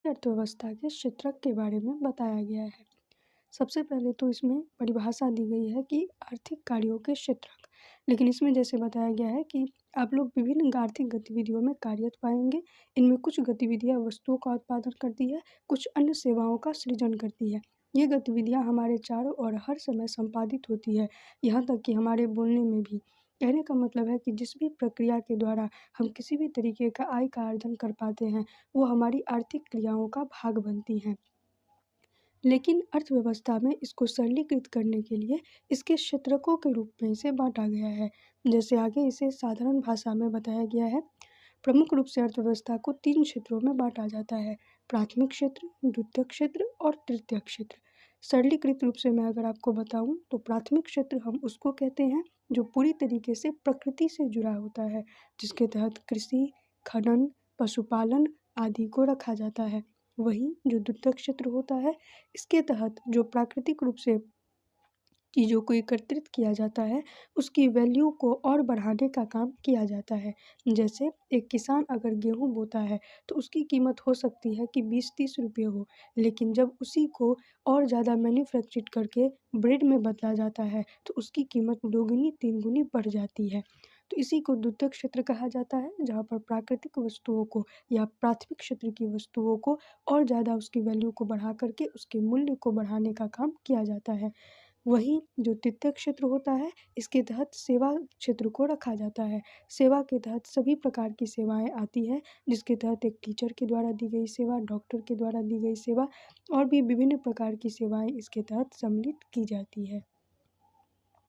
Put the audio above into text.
अर्थव्यवस्था के क्षेत्रक के बारे में बताया गया है। सबसे पहले तो इसमें परिभाषा दी गई है कि आर्थिक कार्यों के क्षेत्रक। लेकिन इसमें जैसे बताया गया है कि आप लोग विभिन्न आर्थिक गतिविधियों में कार्यरत पाएंगे। इनमें कुछ गतिविधियां वस्तुओं का उत्पादन करती है, कुछ अन्य सेवाओं का सृजन करती है। ये गतिविधियां हमारे चारों ओर हर समय संपादित होती है, यहाँ तक कि हमारे बोलने में भी। कहने का मतलब है कि जिस भी प्रक्रिया के द्वारा हम किसी भी तरीके का आय का अर्जन कर पाते हैं, वो हमारी आर्थिक क्रियाओं का भाग बनती हैं। लेकिन अर्थव्यवस्था में इसको सरलीकृत करने के लिए इसके क्षेत्रकों के रूप में इसे बांटा गया है। जैसे आगे इसे साधारण भाषा में बताया गया है। प्रमुख रूप से अर्थव्यवस्था को 3 क्षेत्रों में बांटा जाता है: प्राथमिक क्षेत्र, द्वितीयक क्षेत्र और तृतीयक क्षेत्र। सरलीकृत रूप से मैं अगर आपको बताऊं तो प्राथमिक क्षेत्र हम उसको कहते हैं जो पूरी तरीके से प्रकृति से जुड़ा होता है, जिसके तहत कृषि, खनन, पशुपालन आदि को रखा जाता है। वहीं जो द्वितीयक क्षेत्र होता है, इसके तहत जो प्राकृतिक रूप से चीज़ों को एकत्रित किया जाता है, उसकी वैल्यू को और बढ़ाने का काम किया जाता है। जैसे एक किसान अगर गेहूँ बोता है तो उसकी कीमत हो सकती है कि 20-30 रुपये हो, लेकिन जब उसी को और ज़्यादा मैन्युफैक्चर्ड करके ब्रेड में बदला जाता है तो उसकी कीमत दोगुनी 3 गुनी बढ़ जाती है। तो इसी को द्वितीयक क्षेत्र कहा जाता है, जहाँ पर प्राकृतिक वस्तुओं को या प्राथमिक क्षेत्र की वस्तुओं को और ज़्यादा उसकी वैल्यू को बढ़ा करके उसके मूल्य को बढ़ाने का काम किया जाता है। वहीं जो तृतीयक क्षेत्र होता है, इसके तहत सेवा क्षेत्र को रखा जाता है। सेवा के तहत सभी प्रकार की सेवाएं आती हैं, जिसके तहत एक टीचर के द्वारा दी गई सेवा, डॉक्टर के द्वारा दी गई सेवा और भी विभिन्न प्रकार की सेवाएं इसके तहत सम्मिलित की जाती है।